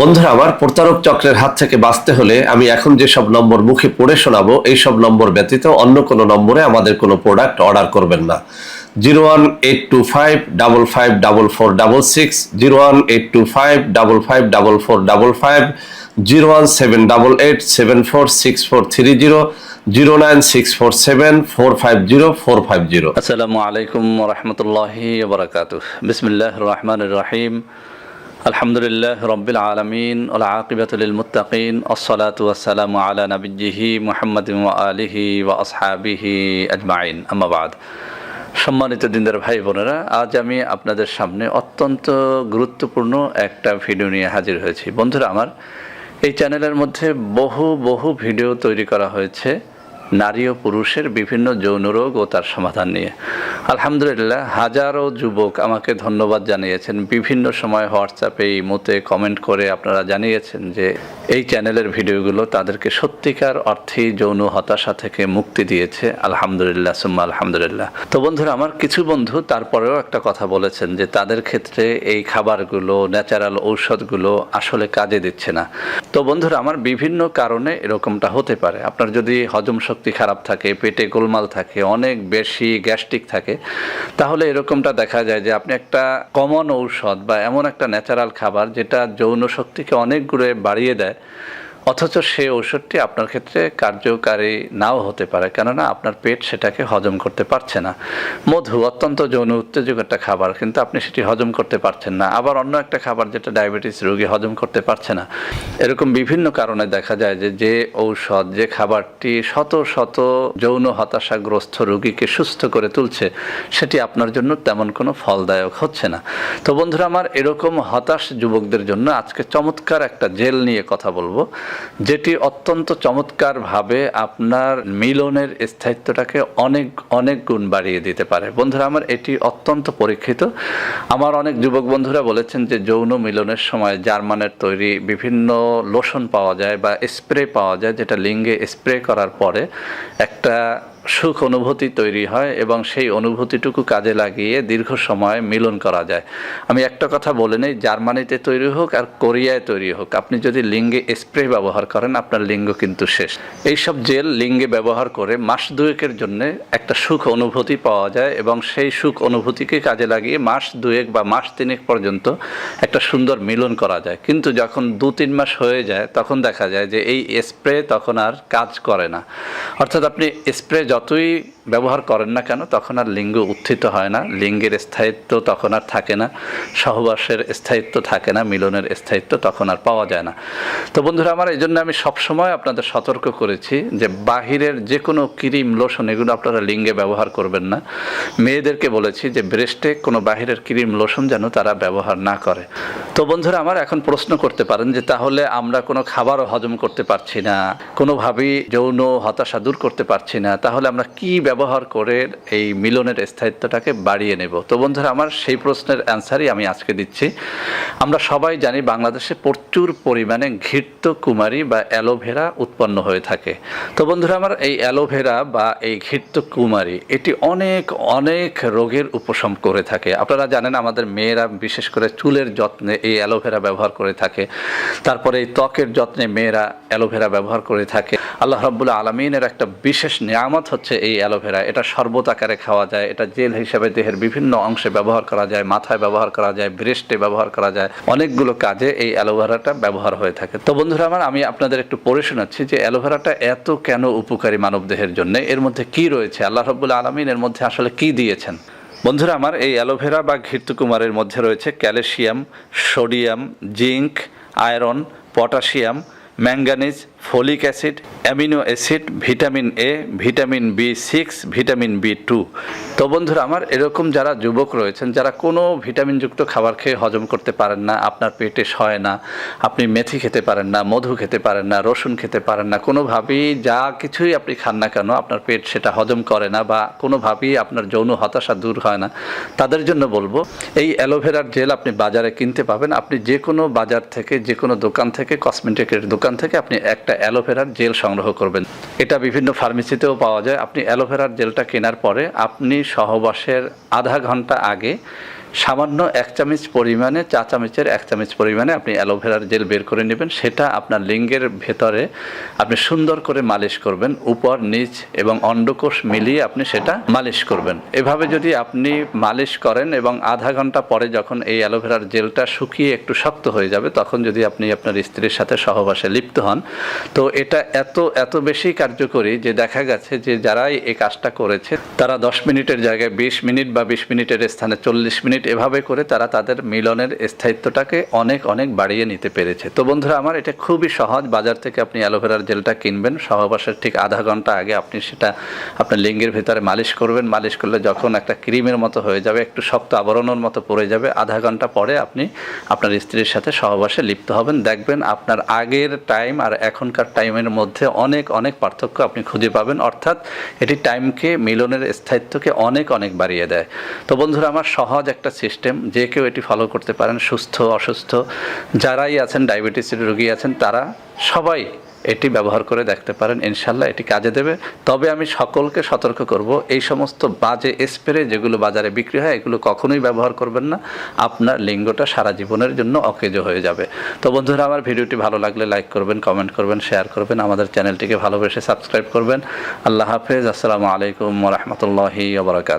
বন্ধুরা আমার, প্রতারক চক্রের হাত থেকে বাঁচতে হলে আমি এখন যেসব নম্বর মুখে পড়ে শোনাবো এই সব নম্বর ব্যতীত অন্য কোনো নম্বরে আমাদের কোনো প্রোডাক্ট অর্ডার করবেন না। 01825554466, 01825554455, 01788746430, 09647450450। আসসালামু আলাইকুম রহমতুল্লাহি বারাকাতুহ। বিসমিল্লাহ রহমান রহিম। আলহামদুলিল্লাহ রব্বিল আলমিন ওয়া আকিবাতুল লিল মুত্তাকিন, আসসালাতু ওয়াসসালামু আলা নবিয়্যিহি মুহাম্মাদিন ওয়া আলিহি ওয়া আসহাবিহি আজমাইন, আম্মা বাদ। সম্মানিত দিনদার ভাই বোনেরা, আজ আমি আপনাদের সামনে অত্যন্ত গুরুত্বপূর্ণ একটা ভিডিও নিয়ে হাজির হয়েছি। বন্ধুরা আমার, এই চ্যানেলের মধ্যে বহু ভিডিও তৈরি করা হয়েছে নারী ও পুরুষের বিভিন্ন যৌন রোগ ও তার সমাধান নিয়ে। আলহামদুলিল্লাহ, হাজারো যুবক আমাকে ধন্যবাদ জানিয়েছেন। বিভিন্ন সময় হোয়াটসঅ্যাপে, ইমোতে কমেন্ট করে আপনারা জানিয়েছেন যে এই চ্যানেলের ভিডিওগুলো তাদেরকে সত্যিকার অর্থেই যৌন হতাশা থেকে মুক্তি দিয়েছে। আলহামদুলিল্লাহ সুম্মা আলহামদুলিল্লাহ। তো বন্ধুরা আমার, কিছু বন্ধু তারপরেও একটা কথা বলেছেন যে তাদের ক্ষেত্রে এই খাবারগুলো, ন্যাচারাল ঔষধগুলো আসলে কাজে দিচ্ছে না। তো বন্ধুরা আমার, বিভিন্ন কারণে এরকমটা হতে পারে। আপনার যদি হজম শক্তি খারাপ থাকে, পেটে গোলমাল থাকে, অনেক বেশি গ্যাস্ট্রিক থাকে, তাহলে এরকমটা দেখা যায় যে আপনি একটা কমন ঔষধ বা এমন একটা ন্যাচারাল খাবার যেটা যৌন শক্তিকে অনেক গুণে বাড়িয়ে দেয়, অথচ সেই ঔষধটি আপনার ক্ষেত্রে কার্যকারী নাও হতে পারে, কেননা আপনার পেট সেটাকে হজম করতে পারছে না। মধু অত্যন্ত যৌন উত্তেজক একটা খাবার, কিন্তু আপনি সেটি হজম করতে পারছেন না। আবার অন্য একটা খাবার যেটা ডায়াবেটিস রোগী হজম করতে পারছে না। এরকম বিভিন্ন কারণে দেখা যায় যে ঔষধ, যে খাবারটি শত শত যৌন হতাশাগ্রস্ত রোগীকে সুস্থ করে তুলছে, সেটি আপনার জন্য তেমন কোনো ফলদায়ক হচ্ছে না। তো বন্ধুরা আমার, এরকম হতাশ যুবকদের জন্য আজকে চমৎকার একটা জেল নিয়ে কথা বলবো, যেটি অত্যন্ত চমৎকারভাবে আপনার মিলনের স্থায়িত্বটাকে অনেক গুণ বাড়িয়ে দিতে পারে। বন্ধুরা আমার, এটি অত্যন্ত পরীক্ষিত। আমার অনেক যুবক বন্ধুরা বলেছেন যে যৌন মিলনের সময় জার্মানের তৈরি বিভিন্ন লোশন পাওয়া যায় বা স্প্রে পাওয়া যায়, যেটা লিঙ্গে স্প্রে করার পরে একটা সুখ অনুভূতি তৈরি হয় এবং সেই অনুভূতিটুকু কাজে লাগিয়ে দীর্ঘ সময় মিলন করা যায়। আমি একটা কথা বলে নেই, জার্মানিতে তৈরি হোক আর কোরিয়ায় তৈরি হোক, আপনি যদি লিঙ্গে স্প্রে ব্যবহার করেন, আপনার লিঙ্গ কিন্তু শেষ। এইসব জেল লিঙ্গে ব্যবহার করে মাস দুয়েকের জন্য একটা সুখ অনুভূতি পাওয়া যায় এবং সেই সুখ অনুভূতিকে কাজে লাগিয়ে মাস দুয়েক বা মাস তিনেক পর্যন্ত একটা সুন্দর মিলন করা যায়। কিন্তু যখন 2-3 মাস হয়ে যায়, তখন দেখা যায় যে এই স্প্রে তখন আর কাজ করে না। অর্থাৎ আপনি স্প্রে যতই ব্যবহার করেন না কেন, তখন আর লিঙ্গ উত্থিত হয় না, লিঙ্গের স্থায়িত্ব তখন আর থাকে না, সহবাসের স্থায়িত্ব থাকে না, মিলনের স্থায়িত্ব তখন আর পাওয়া যায় না। তো বন্ধুরা আমার, এই জন্য আমি সবসময় আপনাদের সতর্ক করেছি যে বাহিরের যে কোনো ক্রিম, লোশন, এগুলো আপনারা লিঙ্গে ব্যবহার করবেন না। মেয়েদেরকে বলেছি যে ব্রেস্টে কোনো বাহিরের ক্রিম, লোশন যেন তারা ব্যবহার না করে। তো বন্ধুরা আমার, এখন প্রশ্ন করতে পারেন যে তাহলে আমরা কোনো খাবারও হজম করতে পারছি না, কোনোভাবেই যৌন হতাশা দূর করতে পারছি না, তাহলে আমরা কি ব্যবহার করে এই মিলনের স্থায়িত্বটাকে বাড়িয়ে নেব? তো বন্ধুরা আমার, সেই প্রশ্নের অ্যান্সারই আমি আজকে দিচ্ছি। আমরা সবাই জানি বাংলাদেশে প্রচুর পরিমাণে ঘৃতকুমারী বা অ্যালোভেরা উৎপন্ন হয়ে থাকে। তো বন্ধুরা আমার, এই অ্যালোভেরা বা এই ঘৃতকুমারী এটি অনেক রোগের উপশম করে থাকে। আপনারা জানেন আমাদের মেয়েরা বিশেষ করে চুলের যত্নে এই অ্যালোভেরা ব্যবহার করে থাকে। তারপরে এই ত্বকের যত্নে মেয়েরা অ্যালোভেরা ব্যবহার করে থাকে। আল্লাহ রাব্বুল আলামিনের একটা বিশেষ নিয়ামত হচ্ছে এই অ্যালোভেরা। এটা শরবত আকারে খাওয়া যায়, এটা জেল হিসেবে দেহের বিভিন্ন অংশে ব্যবহার করা যায়, মাথায় ব্যবহার করা যায়, ব্রেস্টে ব্যবহার করা যায়, অনেকগুলো কাজে এই অ্যালোভেরাটা ব্যবহার হয়ে থাকে। তো বন্ধুরা আমার, আমি আপনাদের একটু পড়ে শোনাচ্ছি যে অ্যালোভেরাটা এত কেন উপকারী মানব দেহের জন্য, এর মধ্যে কি রয়েছে, আল্লাহ রাব্বুল আলামিন এর মধ্যে আসলে কি দিয়েছেন। বন্ধুরা আমার, এই অ্যালোভেরা বা ঘৃতকুমারের মধ্যে রয়েছে calcium, sodium, zinc, iron, potassium, manganese, folic acid, amino acid, vitamin A, vitamin B6, vitamin B2। তো বন্ধুরা আমার, এরকম যারা যুবক রয়েছেন যারা কোনো ভিটামিনযুক্ত খাবার খেয়ে হজম করতে পারেন না, আপনার পেটে সয় না, আপনি মেথি খেতে পারেন না, মধু খেতে পারেন না, রসুন খেতে পারেন না, কোনোভাবেই যা কিছুই আপনি খান না কেন আপনার পেট সেটা হজম করে না, বা কোনোভাবেই আপনার যৌন হতাশা দূর হয় না, তাদের জন্য বলবো এই অ্যালোভেরার জেল আপনি বাজারে কিনতে পাবেন। আপনি যে কোনো বাজার থেকে, যে কোনো দোকান থেকে, কসমেটিকের দোকান থেকে আপনি একটা অ্যালোভেরার জেল সংগ্রহ করবেন। এটা বিভিন্ন ফার্মেসিতেও পাওয়া যায়। আপনি অ্যালোভেরার জেলটা কেনার পরে আপনি সহবাসের আধা ঘন্টা আগে সামান্য 1 চামচ পরিমাণে, চা চামচের 1 চামচ পরিমাণে আপনি অ্যালোভেরার জেল বের করে নেবেন। সেটা আপনার লিঙ্গের ভেতরে আপনি সুন্দর করে মালিশ করবেন, উপর নিচ এবং অন্ডকোষ মিলিয়ে আপনি সেটা মালিশ করবেন। এভাবে যদি আপনি মালিশ করেন এবং আধা ঘন্টা পরে যখন এই অ্যালোভেরার জেলটা শুকিয়ে একটু শক্ত হয়ে যাবে, তখন যদি আপনি আপনার স্ত্রীর সাথে সহবাসে লিপ্ত হন, তো এটা এত বেশি কার্যকরী যে দেখা গেছে যে যারাই এই কাজটা করেছে তারা 10 মিনিটের জায়গায় 20 মিনিট বা 20 মিনিটের স্থানে 40 মিনিট এভাবে করে তারা তাদের মিলনের স্থায়িত্বটাকে অনেক বাড়িয়ে নিতে পেরেছে। তো বন্ধুরা আমার, এটা খুবই সহজ। বাজার থেকে আপনি অ্যালোভেরার জেলটা কিনবেন, সহবাসের ঠিক আধা ঘন্টা আগে আপনি সেটা আপনার লিঙ্গের ভিতরে মালিশ করবেন। মালিশ করলে যখন একটা ক্রিমের মতো হয়ে যাবে, একটু শক্ত আবরণের মতো পড়ে যাবে, আধা ঘন্টা পরে আপনি আপনার স্ত্রীর সাথে সহবাসে লিপ্ত হবেন। দেখবেন আপনার আগের টাইম আর এখনকার টাইমের মধ্যে অনেক পার্থক্য আপনি খুঁজে পাবেন। অর্থাৎ এটি টাইমকে, মিলনের স্থায়িত্বকে অনেক বাড়িয়ে দেয়। তো বন্ধুরা আমার, সহজ একটা সিস্টেম, যে কেউ এটি ফলো করতে পারেন। সুস্থ অসুস্থ যারাই আছেন, ডায়াবেটিসের রোগী আছেন, তারা সবাই এটি ব্যবহার করে দেখতে পারেন। ইনশাল্লাহ এটি কাজে দেবে। তবে আমি সকলকে সতর্ক করব, এই সমস্ত বাজে স্প্রে যেগুলো বাজারে বিক্রি হয় এগুলো কখনোই ব্যবহার করবেন না। আপনার লিঙ্গটা সারা জীবনের জন্য অকেজো হয়ে যাবে। তো বন্ধুরা আমার, ভিডিওটি ভালো লাগলে লাইক করবেন, কমেন্ট করবেন, শেয়ার করবেন, আমাদের চ্যানেলটিকে ভালোবেসে সাবস্ক্রাইব করবেন। আল্লাহ হাফেজ। আসসালামু আলাইকুম ওয়া রাহমাতুল্লাহি ওয়া বারাকাতুহু।